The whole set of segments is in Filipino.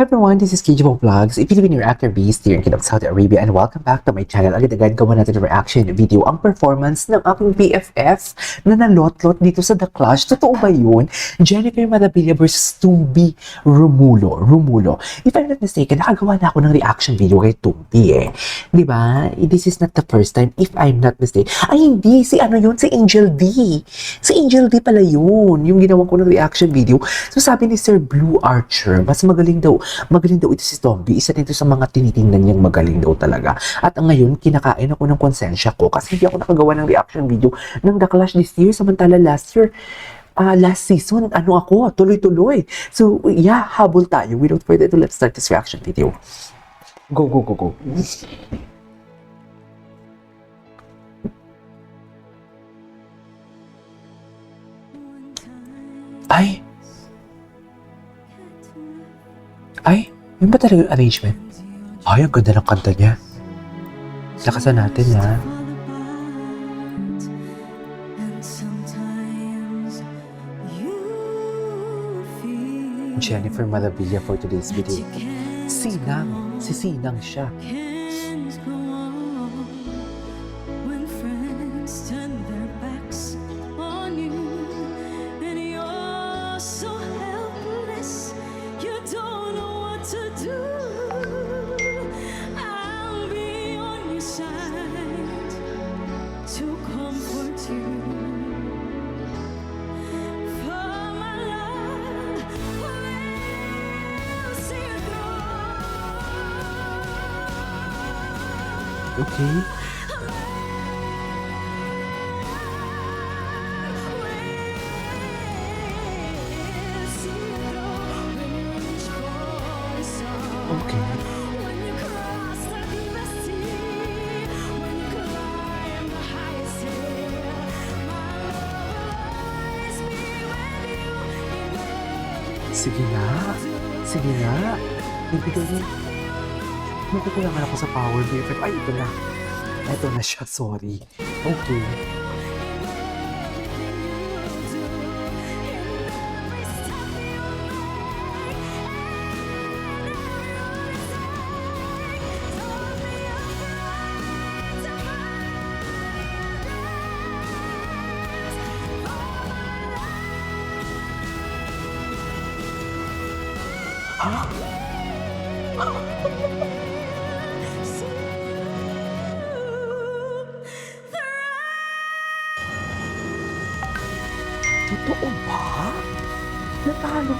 Hi everyone, this is KJ Vlogs, a Filipino reactor based here in Kingdom of Saudi Arabia, and welcome back to my channel. Agad-agad gawa natin ng reaction video ang performance ng aking BFF na nalot-lot dito sa The Clash. Totoo ba yun? Jennifer Madabilla versus Tumbi Rumulo. If I'm not mistaken, nakagawa na ako ng reaction video kay Tumbi eh. Diba? This is not the first time, if I'm not mistaken. Ay hindi, si Angel D. Si Angel D pala yun, yung ginawa ko ng reaction video. So sabi ni Sir Blue Archer, mas magaling daw ito si Tumbi. Isa dito sa mga tinitingnan niyang magaling daw talaga. At ngayon, kinakain ako ng konsensya ko kasi hindi ako nakagawa ng reaction video ng The Clash this year. Samantala last season, ako, tuloy-tuloy. So, yeah, habol tayo. Without further ado, let's start this reaction video. Go. Ay, yun ba talaga yung arrangement? Ay, ang ganda ng kanta niya. Lakasan natin, ha? Jennifer Madabilla for today's video. Sinang. Si Sinang siya. Okay. Sige na. Ibigay mo. Nakukulangan ako sa power BFF. Ay, ito na. Ito na siya, sorry. Okay. Totoo ba? Natalo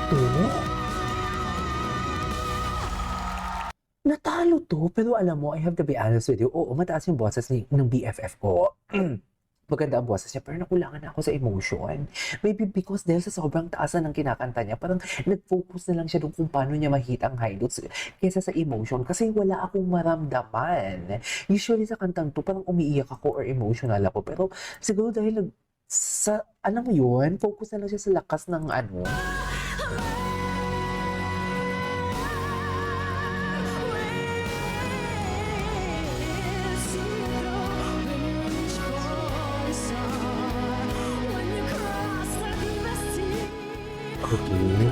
to? Pero alam mo, I have to be honest with you. Oo, mataas yung boses ng BFF ko. Maganda ang boses niya, pero nakulangan na ako sa emotion. Maybe because dahil sa sobrang taas na ng kinakanta niya, parang nag-focus na lang siya doon kung paano niya mahit ang high notes kaysa sa emotion. Kasi wala akong maramdaman. Usually sa kantang to, parang umiiyak ako or emotional ako. Pero siguro dahil alam mo yun, focus na lang siya sa lakas ng Okay.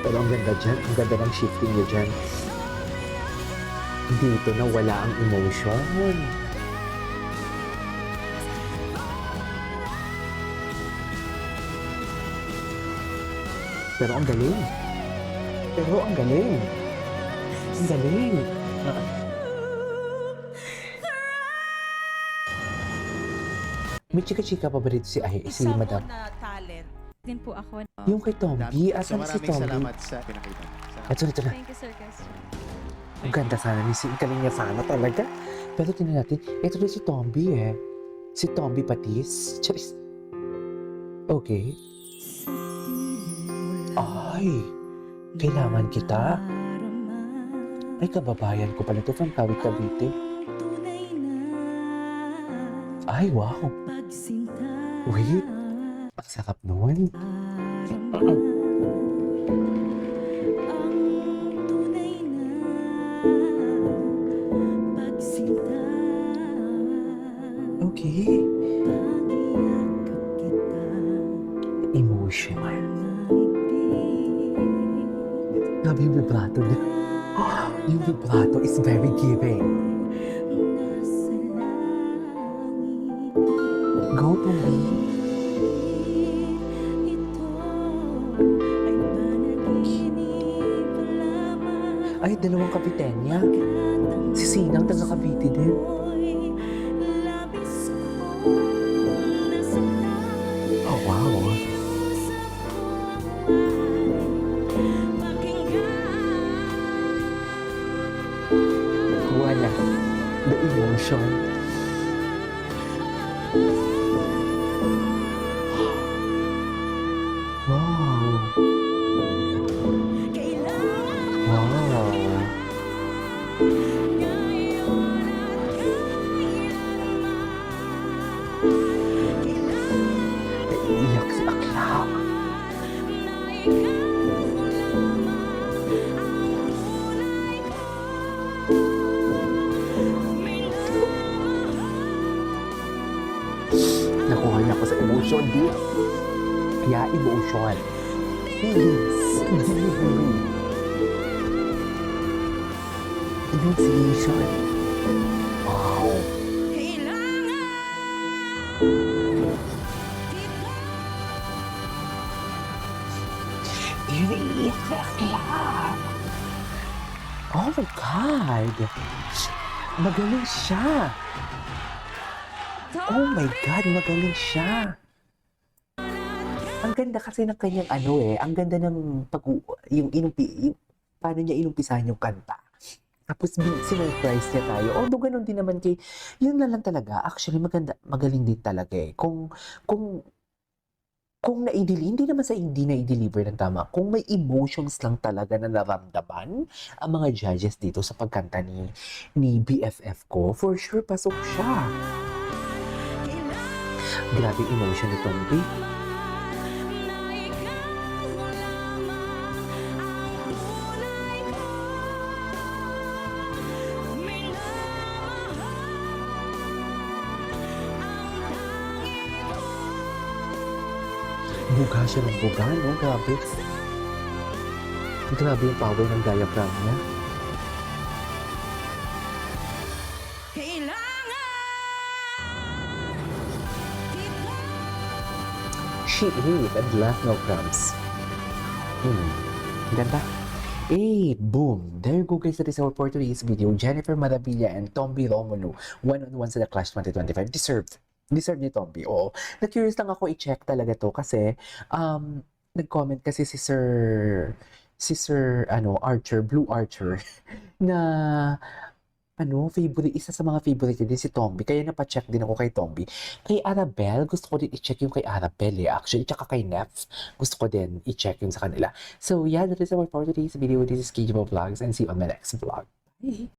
Pero ang ganda dyan, ang ganda ng shifting niya dyan. Dito na wala ang emotion. Pero ang galing. May chika-chika pa ba dito si Madam? Na talent din po ako. Yung kay Tombi, asan si Tombi? Salamat sa pinakita. Ito na. Thank you, Sir Castro. Ang ganda sana ni galing niya sana talaga. Pero tingnan natin, ito na si Tombi eh. Si Tombi Patis. Charis. Okay. Ay, kailangan kita. Ay, kababayan ko pala ito from Kawit Cavite. Ay, wow. Wait, ang sarap nun. Okay. Emotion. Grabe yung vibrato niya. Yung vibrato is very giving. Go to me. Ay, dalawang kapitenya. Si Sinang taga Cavite din. Oh, wow. Wala. The emotion. Wow. Wow. Iyak si Akla. Nakuha niya ako sa emotion, di? Kaya emotion. Feelings. Delivery. Enunciation. Wow. Iniiyak si Akla. Oh my God. Magaling siya. Oh my God, magaling siya. Ang ganda kasi ng kanyang ang ganda ng paano niya inumpisahan yung kanta. Tapos sinurprise niya tayo. Although ganun din naman yun na lang talaga. Actually, magaling din talaga eh. Kung hindi naman sa hindi na-deliver ng tama, kung may emotions lang talaga na naramdaman ang mga judges dito sa pagkanta ni BFF ko, for sure, pasok siya. Grabe emotion ni Tomby. Buga siya ng buga, no? Grabe. Grabe yung power ng diaphragm niya. She ate and left no crumbs. Ganda. Hey, boom! There you go guys, that is our for today's video. Jennifer Maravilla and Tomby Romulo, one-on-one sa The Clash 2025. Deserve ni Tomby. Oo. Na-curious lang ako i-check talaga to kasi nag-comment kasi si Sir Archer, Blue Archer, na isa sa mga favorite din si Tomby. Kaya napacheck din ako kay Tomby. Kay Arabel, gusto ko din i-check yung kay Arabel eh. Actually, tsaka kay Nef, gusto ko din i-check yun sa kanila. So yeah, that is our for today's video. This is KJ Vlogs and see you on my next vlog. Bye!